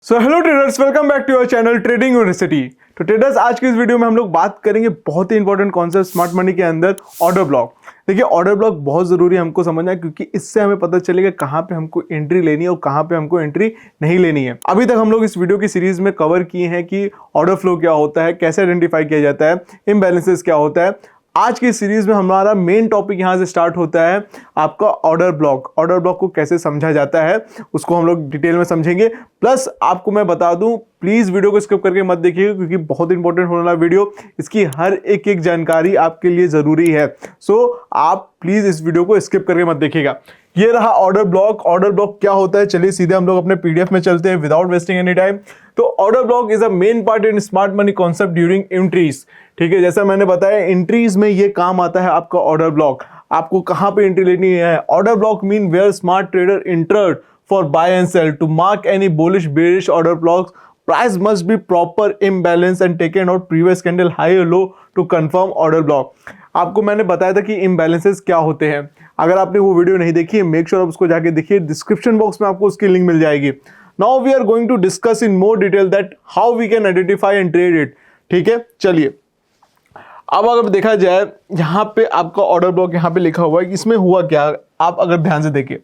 So hello traders, welcome back to your channel trading university. तो traders, आज की इस वीडियो में हम लोग बात करेंगे बहुत ही इंपॉर्टेंट कॉन्सेप्ट स्मार्ट मनी के अंदर, ऑर्डर ब्लॉक। देखिए, ऑर्डर ब्लॉक बहुत ज़रूरी है हमको समझना है, क्योंकि इससे हमें पता चलेगा कहाँ पे हमको एंट्री लेनी है और कहाँ पे हमको एंट्री नहीं लेनी है। अभी तक हम लोग इस वीडियो की सीरीज में कवर किए हैं कि ऑर्डर फ्लो क्या होता है, कैसे आइडेंटिफाई किया जाता है, इम्बैलेंसेस क्या होता है। आज की सीरीज में हमारा मेन टॉपिक यहां से स्टार्ट होता है आपका ऑर्डर ब्लॉक। ऑर्डर ब्लॉक को कैसे समझा जाता है उसको हम लोग डिटेल में समझेंगे। प्लस आपको मैं बता दूं, प्लीज वीडियो को स्किप करके मत देखिएगा, क्योंकि बहुत इंपॉर्टेंट होने वाला वीडियो, इसकी हर एक जानकारी आपके लिए जरूरी है। सो आप प्लीज इस वीडियो को स्किप करके मत देखिएगा। ये रहा ऑर्डर ब्लॉक। ऑर्डर ब्लॉक क्या होता है, चलिए सीधे हम लोग अपने पीडीएफ में चलते हैं विदाउट वेस्टिंग एनी टाइम। तो order block is a main part in smart money concept during entries. ठीक है, जैसा मैंने बताया, एंट्रीज में ये काम आता है आपका ऑर्डर ब्लॉक। आपको कहां पे एंट्री लेनी है। Order block mean where smart trader entered for buy and sell to mark any bullish bearish order blocks. Price must be proper imbalance and taken out previous candle high और low to confirm order block. आपको मैंने बताया था कि imbalances क्या होते हैं। अगर आपने वो वीडियो नहीं देखी है, मेक श्योर आप उसको जाके देखिए, डिस्क्रिप्शन बॉक्स में आपको उसकी लिंक मिल जाएगी। Now we are going to discuss in more detail that how we can identify and trade it. ठीक है, चलिए अब अगर देखा जाए, यहाँ पे आपका ऑर्डर ब्लॉक यहाँ पे लिखा हुआ है, इसमें हुआ क्या, आप अगर ध्यान से देखिए,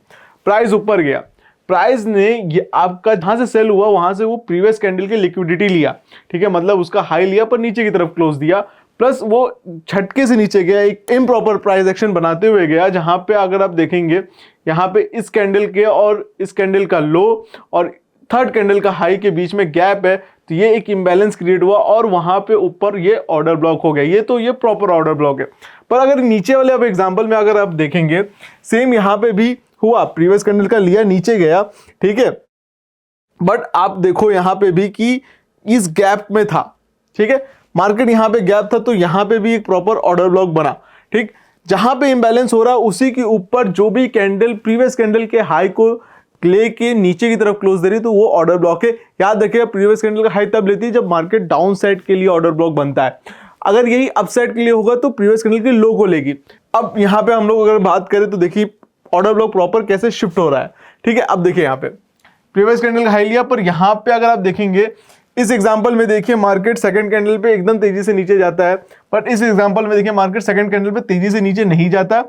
प्राइस ऊपर गया, प्राइस ने ये आपका जहां से सेल हुआ वहां से वो प्रीवियस कैंडल की लिक्विडिटी लिया। ठीक है, मतलब उसका हाई लिया पर नीचे की तरफ क्लोज दिया, प्लस वो झटके से नीचे गया, एक इम्प्रॉपर प्राइस एक्शन बनाते हुए गया। जहां पे अगर आप देखेंगे, यहाँ पे इस कैंडल के और इस कैंडल का लो और थर्ड कैंडल का हाई के बीच में गैप है, तो ये एक इम्बैलेंस क्रिएट हुआ और वहां पे ऊपर ये ऑर्डर ब्लॉक हो गया। ये प्रॉपर ऑर्डर ब्लॉक है। पर अगर नीचे वाले अब एग्जांपल में अगर आप देखेंगे, सेम यहाँ पे भी हुआ, प्रीवियस कैंडल का लिया, नीचे गया, ठीक है, बट आप देखो यहाँ पे भी कि इस गैप में था। ठीक है, मार्केट यहाँ पे गैप था, तो यहाँ पे भी एक प्रॉपर ऑर्डर ब्लॉक बना। ठीक, जहां पे इंबैलेंस हो रहा है उसी के ऊपर जो भी कैंडल प्रीवियस कैंडल के हाई को लेके नीचे की तरफ क्लोज दे रही, तो वो ऑर्डर ब्लॉक है। याद रखिएगा, प्रीवियस कैंडल का हाई तब लेती है जब मार्केट डाउन साइड के लिए ऑर्डर ब्लॉक बनता है। अगर यही अप साइड के लिए होगा तो प्रीवियस कैंडल के लो को लेगी। अब यहाँ पे हम लोग अगर बात करें तो देखिए ऑर्डर ब्लॉक प्रॉपर कैसे शिफ्ट हो रहा है। ठीक है, अब देखिए यहाँ पे प्रीवियस कैंडल का हाई लिया, पर यहाँ पे अगर आप देखेंगे, इस एग्जांपल में देखिए मार्केट सेकंड कैंडल पे एकदम तेजी से नीचे जाता है, बट इस एग्जांपल में देखिए मार्केट सेकंड कैंडल पे तेजी से नीचे नहीं जाता।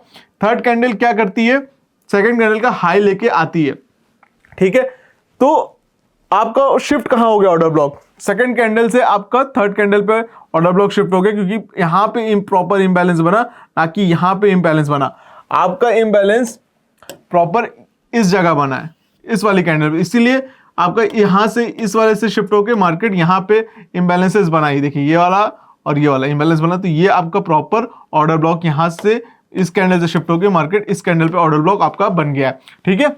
थर्ड कैंडल क्या करती है, सेकंड कैंडल का हाई लेके आती है। ठीक है, तो आपका शिफ्ट कहां हो गया, ऑर्डर ब्लॉक सेकंड कैंडल से आपका थर्ड कैंडल पे ऑर्डर ब्लॉक शिफ्ट हो गया, क्योंकि यहां पे इम्प्रॉपर इंबैलेंस बना, ना कि यहां पे इंबैलेंस बना। आपका इंबैलेंस प्रॉपर इस जगह बना है, इस वाली कैंडल पे, इसीलिए आपका यहां से इस वाले से शिफ्ट होकर मार्केट यहां पे इंबैलेंसेस बनाई। देखिए ये वाला और ये वाला इंबैलेंस बना, तो ये आपका प्रॉपर ऑर्डर ब्लॉक यहां से इस कैंडल से शिफ्ट होकर मार्केट इस कैंडल पे ऑर्डर ब्लॉक आपका बन गया है। ठीक है,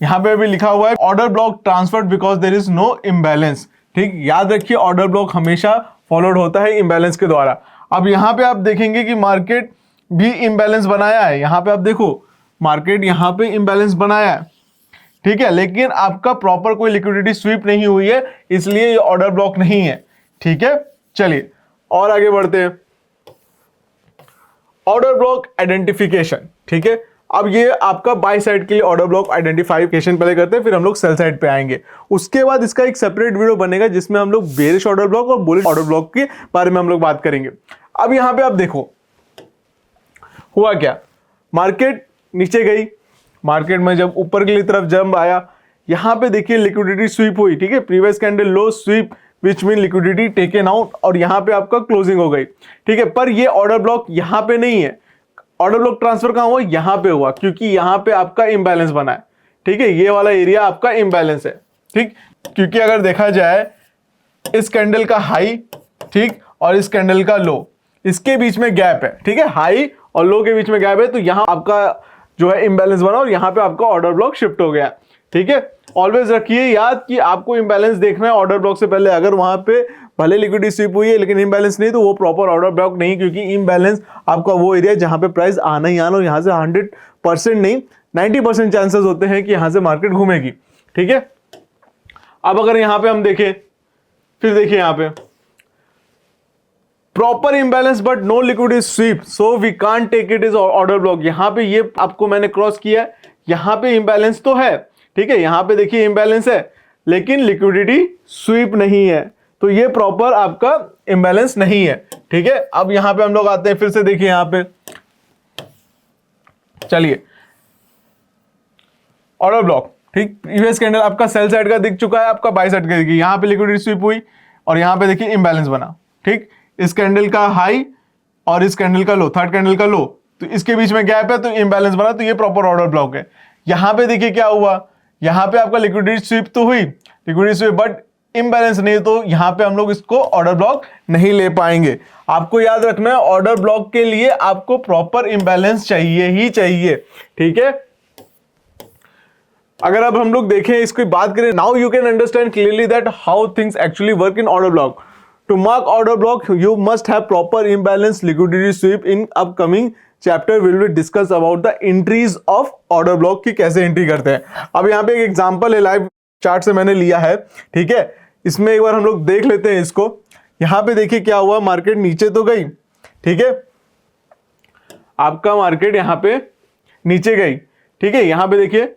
यहां पे भी लिखा हुआ है order block transferred because there is no imbalance. ठीक, याद रखिए ऑर्डर ब्लॉक हमेशा फॉलोड होता है इम्बैलेंस के द्वारा। अब यहां पे आप देखेंगे कि मार्केट भी इम्बैलेंस बनाया है। यहां पे आप देखो मार्केट यहां पे इम्बैलेंस बनाया है, ठीक है, लेकिन आपका प्रॉपर कोई लिक्विडिटी स्वीप नहीं हुई है, इसलिए ये ऑर्डर ब्लॉक नहीं है। ठीक है, चलिए और आगे बढ़ते हैं। Order block identification. ठीक है, अब ये आपका बाय साइड के लिए ऑर्डर ब्लॉक आइडेंटिफिकेशन पहले करते हैं, फिर हम लोग सेल साइड पे आएंगे। उसके बाद इसका एक सेपरेट वीडियो बनेगा जिसमें हम लोग बेरिश ऑर्डर ब्लॉक और बुलिश ऑर्डर ब्लॉक के बारे में हम लोग बात करेंगे। अब यहां पे आप देखो हुआ क्या, मार्केट नीचे गई, मार्केट में जब ऊपर की तरफ जंप आया, यहां पे देखिए लिक्विडिटी स्वीप हुई। ठीक है, previous candle low sweep which mean liquidity taken out, और यहां पे आपका क्लोजिंग हो गई। ठीक है, पर ये ऑर्डर ब्लॉक यहां पे नहीं है। ऑर्डर ब्लॉक ट्रांसफर कहां हुआ, यहां पे हुआ, क्योंकि यहां पे आपका इंबैलेंस बना है। ठीक है, ये वाला एरिया आपका इंबैलेंस है। ठीक, क्योंकि अगर देखा जाए इस कैंडल का हाई, ठीक, और इस कैंडल का लो, इसके बीच में गैप है। ठीक है, हाई और लो के बीच में गैप है, तो यहां आपका जो है इंबैलेंस बना और यहां पे आपका ऑर्डर ब्लॉक शिफ्ट हो गया। ठीक है, ऑलवेज रखिए याद कि आपको इंबैलेंस देखना है ऑर्डर ब्लॉक से पहले। अगर वहां पे भले लिक्विडिटी स्वीप हुई है लेकिन इंबैलेंस नहीं, तो वो प्रॉपर ऑर्डर ब्लॉक नहीं, क्योंकि इंबैलेंस आपका वो एरिया जहां पे प्राइस आना ही आना, और यहां से 100% नहीं 90% चांसेस होते हैं कि यहां से मार्केट घूमेगी। ठीक है, अब अगर यहां पे हम देखें, फिर देखिए यहां पे proper imbalance but no liquidity sweep, so we can't take it is order block. यहां पे ये आपको मैंने क्रॉस किया, यहां पे इंबैलेंस तो है, ठीक है, यहाँ पे देखिए इम्बैलेंस है लेकिन लिक्विडिटी स्वीप नहीं है, तो ये प्रॉपर आपका इम्बैलेंस नहीं है। ठीक है, अब यहाँ पे हम लोग आते हैं, फिर से देखिए यहाँ पे, चलिए ऑर्डर ब्लॉक, ठीक, प्रीवियस कैंडल आपका सेल साइड का दिख चुका है, आपका बाय साइड का देखिए, यहाँ पे लिक्विडिटी स्वीप हुई और यहाँ पे देखिए इम्बैलेंस बना। ठीक, इस कैंडल का हाई और इस कैंडल का लो, थर्ड कैंडल का लो, तो इसके बीच में गैप है तो इम्बैलेंस बना, तो ये प्रॉपर ऑर्डर ब्लॉक है। यहाँ पे देखिए क्या हुआ, यहाँ पे आपका लिक्विडिटी स्वीप तो हुई, लिक्विडिटी स्वीप, बट इम्बैलेंस नहीं, तो यहाँ पे हम लोग इसको ऑर्डर ब्लॉक नहीं ले पाएंगे। आपको याद रखना है ऑर्डर ब्लॉक के लिए आपको प्रॉपर इम्बैलेंस चाहिए ही चाहिए। ठीक है, अगर अब हम लोग देखें, इसकी बात करें, now you can understand clearly that how things actually work in order block. To mark order block you must have proper imbalance liquidity sweep. In upcoming chapter will be discuss about the entries of order block की कैसे entry करते हैं। अब यहाँ पे एक example है, live chart से मैंने लिया है। ठीक है, इसमें एक बार हम लोग देख लेते हैं इसको। यहाँ पे देखिए क्या हुआ, मार्केट नीचे तो गई, ठीक है, आपका मार्केट यहाँ पे नीचे गई। ठीक है, यहाँ पे देखिए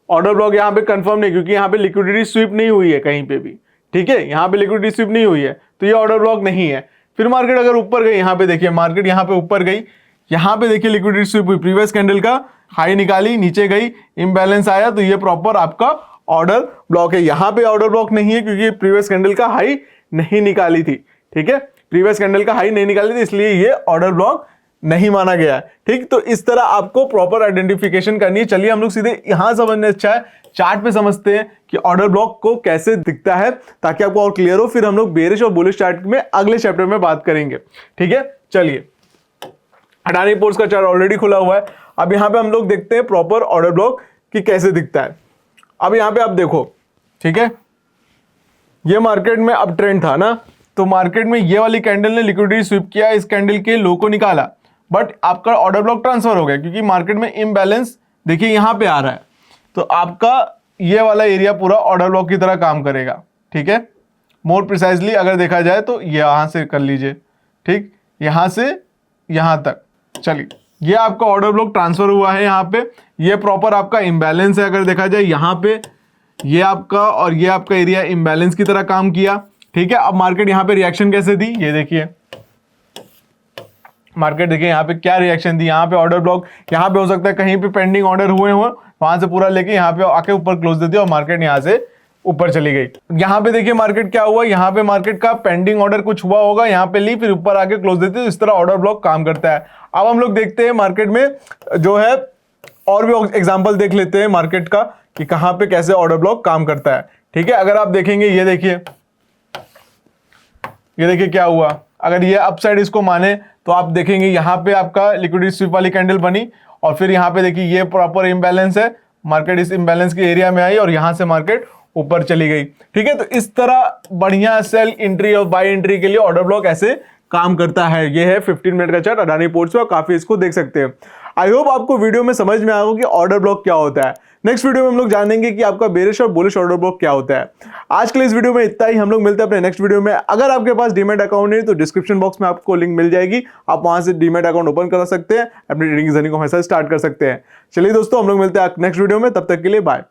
ऑर्डर ब्लॉक यहाँ पे कंफर्म नहीं, क्योंकि यहाँ पे लिक्विडिटी स्वीप नहीं हुई है कहीं पे भी। ठीक है, यहाँ पे लिक्विडिटी स्वीप नहीं हुई है, तो ये ऑर्डर ब्लॉक नहीं है। फिर मार्केट अगर ऊपर गई, यहाँ पे देखिए मार्केट यहाँ पे ऊपर गई, यहाँ पे देखिए लिक्विडिटी स्वीप हुई, प्रीवियस कैंडल का हाई निकाली, नीचे गई, इम्बैलेंस आया, तो ये प्रॉपर आपका ऑर्डर ब्लॉक है। यहाँ पे ऑर्डर ब्लॉक नहीं है क्योंकि प्रीवियस कैंडल का हाई नहीं निकाली थी। ठीक है, प्रीवियस कैंडल का हाई नहीं निकाली थी, इसलिए ये ऑर्डर ब्लॉक नहीं माना गया है। ठीक, तो इस तरह आपको प्रॉपर आइडेंटिफिकेशन करनी है। चलिए हम लोग सीधे यहां समझने अच्छा है चार्ट पे समझते हैं कि ऑर्डर ब्लॉक को कैसे दिखता है, ताकि आपको और क्लियर हो। फिर हम लोग बेरिश और बुलिश चार्ट में अगले चैप्टर में बात करेंगे। ठीक है, चलिए, अडानी पोर्ट्स का चार्ट ऑलरेडी खुला हुआ है। अब यहाँ पे हम लोग देखते हैं प्रॉपर ऑर्डर ब्लॉक कि कैसे दिखता है। अब यहाँ पे आप देखो, ठीक है, ये मार्केट में अब ट्रेंड था ना, तो मार्केट में ये वाली कैंडल ने लिक्विडिटी स्वीप किया, इस कैंडल के लो को निकाला, बट आपका ऑर्डर ब्लॉक ट्रांसफर हो गया क्योंकि मार्केट में इम्बैलेंस देखिए यहाँ पे आ रहा है, तो आपका ये वाला एरिया पूरा ऑर्डर ब्लॉक की तरह काम करेगा। ठीक है, मोर प्रिसाइजली अगर देखा जाए तो यहाँ से कर लीजिए, ठीक, यहाँ से यहाँ तक। चलिए, ये आपका ऑर्डर ब्लॉक ट्रांसफर हुआ है, यहाँ पे ये प्रॉपर आपका इम्बैलेंस है। अगर देखा जाए यहाँ पे ये आपका और ये आपका एरिया इम्बैलेंस की तरह काम किया। ठीक है, अब मार्केट यहाँ पे रिएक्शन कैसे दी, ये देखिए मार्केट देखिए यहाँ पे क्या रिएक्शन दी। यहाँ पे ऑर्डर ब्लॉक, यहाँ पे हो सकता है कहीं पे पेंडिंग ऑर्डर हुए हो, वहां से पूरा लेके यहाँ पे आके ऊपर क्लोज दे दिया और मार्केट यहाँ से ऊपर चली गई। यहाँ पे देखिए मार्केट क्या हुआ, यहाँ पे मार्केट का पेंडिंग ऑर्डर कुछ हुआ होगा, यहाँ पे ली, फिर ऊपर आके क्लोज देती है। तो इस तरह ऑर्डर ब्लॉक काम करता है। अब हम लोग देखते हैं मार्केट में जो है और भी एग्जांपल देख लेते हैं मार्केट का कि कहाँ पे कैसे ऑर्डर ब्लॉक काम करता है। ठीक है, अगर आप देखेंगे, ये देखिए क्या हुआ, अगर ये अपसाइड इसको माने तो आप देखेंगे यहाँ पे आपका लिक्विडिटी स्वीप वाली कैंडल बनी और फिर यहाँ पे देखिए ये प्रॉपर इम्बैलेंस है, मार्केट इस इम्बैलेंस के एरिया में आई और यहाँ से मार्केट ऊपर चली गई। ठीक है, तो इस तरह बढ़िया सेल एंट्री और बाय एंट्री के लिए ऑर्डर ब्लॉक ऐसे काम करता है। ये है 15 मिनट का चार्ट अडानी पोर्ट्स में, काफी इसको देख सकते हैं। आई होप आपको वीडियो में समझ में आएगा कि ऑर्डर ब्लॉक क्या होता है। नेक्स्ट वीडियो में हम लोग जानेंगे कि आपका बेरिश और बुलिश ऑर्डर ब्लॉक क्या होता है। आज के लिए इस वीडियो में इतना ही, हम लोग मिलते हैं अपने नेक्स्ट वीडियो में। अगर आपके पास डीमैट अकाउंट नहीं तो डिस्क्रिप्शन बॉक्स में आपको लिंक मिल जाएगी, आप वहां से डीमैट अकाउंट ओपन कर सकते हैं, अपनी ट्रेडिंग जर्नी को हमेशा स्टार्ट कर सकते हैं। चलिए दोस्तों, हम लोग मिलते हैं नेक्स्ट वीडियो में, तब तक के लिए बाय।